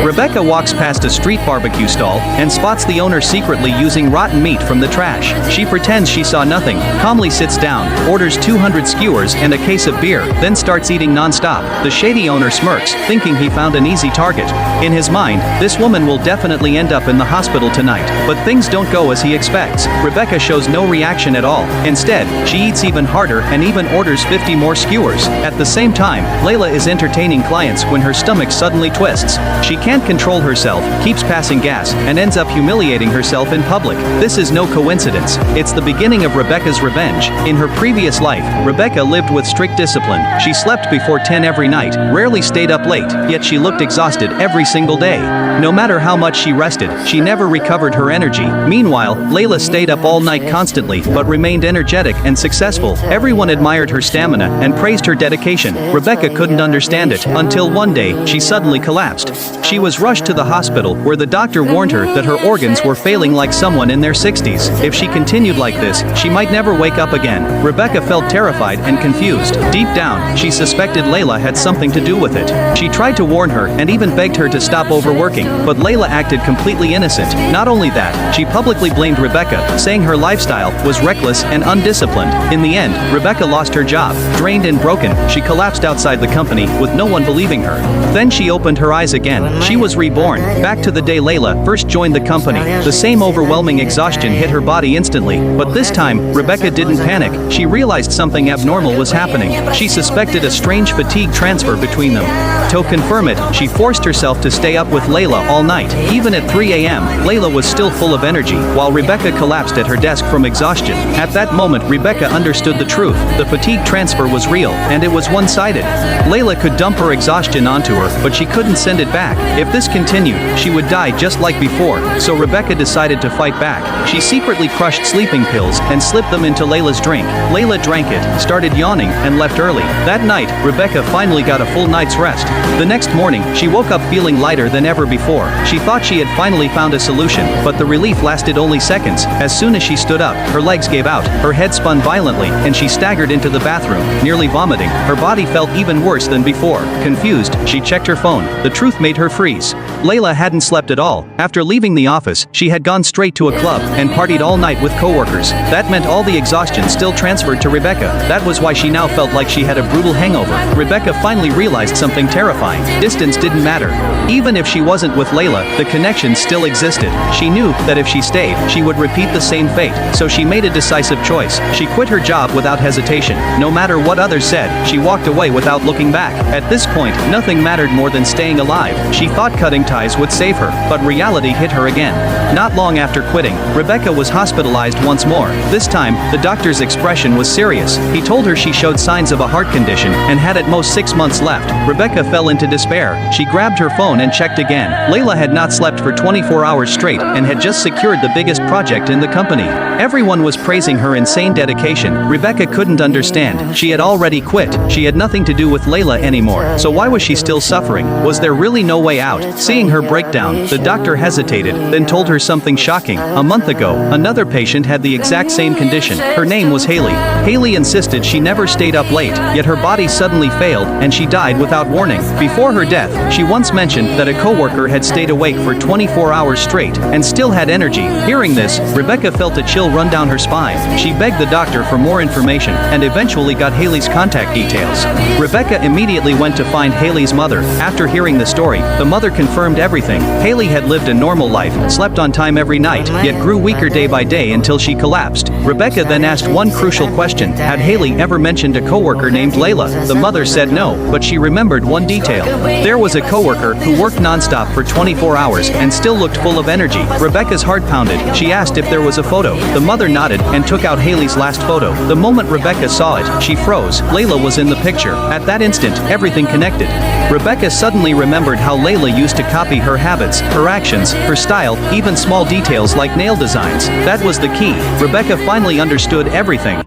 Rebecca walks past a street barbecue stall and spots the owner secretly using rotten meat from the trash. She pretends she saw nothing, calmly sits down, orders 200 skewers and a case of beer, then starts eating non-stop. The shady owner smirks, thinking he found an easy target. In his mind, this woman will definitely end up in the hospital tonight. But things don't go as he expects. Rebecca shows no reaction at all. Instead, she eats even harder and even orders 50 more skewers. At the same time, Layla is entertaining clients when her stomach suddenly twists. She can't control herself, keeps passing gas, and ends up humiliating herself in public. This is no coincidence. It's the beginning of Rebecca's revenge. In her previous life, Rebecca lived with strict discipline. She slept before 10 every night, rarely stayed up late, yet she looked exhausted every single day. No matter how much she rested, she never recovered her energy. Meanwhile, Layla stayed up all night constantly, but remained energetic and successful. Everyone admired her stamina and praised her dedication. Rebecca couldn't understand it, until one day, she suddenly collapsed. She was rushed to the hospital, where the doctor warned her that her organs were failing like someone in their 60s. If she continued like this, she might never wake up again. Rebecca felt terrified and confused. Deep down, she suspected Layla had something to do with it. She tried to warn her and even begged her to stop overworking, but Layla acted completely innocent. Not only that, she publicly blamed Rebecca, saying her lifestyle was reckless and undisciplined. In the end, Rebecca lost her job. Drained and broken, she collapsed outside the company, with no one believing her. Then she opened her eyes again. She was reborn, back to the day Layla first joined the company. The same overwhelming exhaustion hit her body instantly, but this time, Rebecca didn't panic. She realized something abnormal was happening. She suspected a strange fatigue transfer between them. To confirm it, she forced herself to stay up with Layla all night. Even at 3 a.m., Layla was still full of energy, while Rebecca collapsed at her desk from exhaustion. At that moment, Rebecca understood the truth. The fatigue transfer was real, and it was one-sided. Layla could dump her exhaustion onto her, but she couldn't send it back. If this continued, she would die just like before, so Rebecca decided to fight back. She secretly crushed sleeping pills and slipped them into Layla's drink. Layla drank it, started yawning, and left early. That night, Rebecca finally got a full night's rest. The next morning, she woke up feeling lighter than ever before. She thought she had finally found a solution, but the relief lasted only seconds. As soon as she stood up, her legs gave out, her head spun violently, and she staggered into the bathroom, nearly vomiting. Her body felt even worse than before. Confused, she checked her phone. The truth made her freeze. Layla hadn't slept at all. After leaving the office, she had gone straight to a club and partied all night with coworkers. That meant all the exhaustion still transferred to Rebecca. That was why she now felt like she had a brutal hangover. Rebecca finally realized something terrifying. Distance didn't matter. Even if she wasn't with Layla, the connection still existed. She knew that if she stayed, she would repeat the same fate. So she made a decisive choice. She quit her job without hesitation. No matter what others said, she walked away without looking back. At this point, nothing mattered more than staying alive. She thought cutting ties would save her, but reality hit her again. Not long after quitting, Rebecca was hospitalized once more. This time, the doctor's expression was serious. He told her she showed signs of a heart condition and had at most 6 months left. Rebecca fell into despair. She grabbed her phone and checked again. Layla had not slept for 24 hours straight and had just secured the biggest project in the company. Everyone was praising her insane dedication. Rebecca couldn't understand. She had already quit. She had nothing to do with Layla anymore. So why was she still suffering? Was there really no way out? Seeing her breakdown, the doctor hesitated, then told her something shocking. A month ago, another patient had the exact same condition. Her name was Haley. Haley insisted she never stayed up late, yet her body suddenly failed and she died without warning. Before her death, she once mentioned that a coworker had stayed awake for 24 hours straight and still had energy. Hearing this, Rebecca felt a chill run down her spine. She begged the doctor for more information and eventually got Haley's contact details. Rebecca immediately went to find Haley's mother. After hearing the story, the mother confirmed everything. Haley had lived a normal life, slept on time every night, yet grew weaker day by day until she collapsed. Rebecca then asked one crucial question: had Haley ever mentioned a coworker named Layla? The mother said no, but she remembered one detail. There was a coworker who worked non-stop for 24 hours and still looked full of energy. Rebecca's heart pounded. She asked if there was a photo. The mother nodded and took out Haley's last photo. The moment Rebecca saw it, she froze. Layla was in the picture. At that instant, everything connected. Rebecca suddenly remembered how Layla used to copy her habits, her actions, her style, even small details like nail designs. That was the key. Rebecca finally understood everything.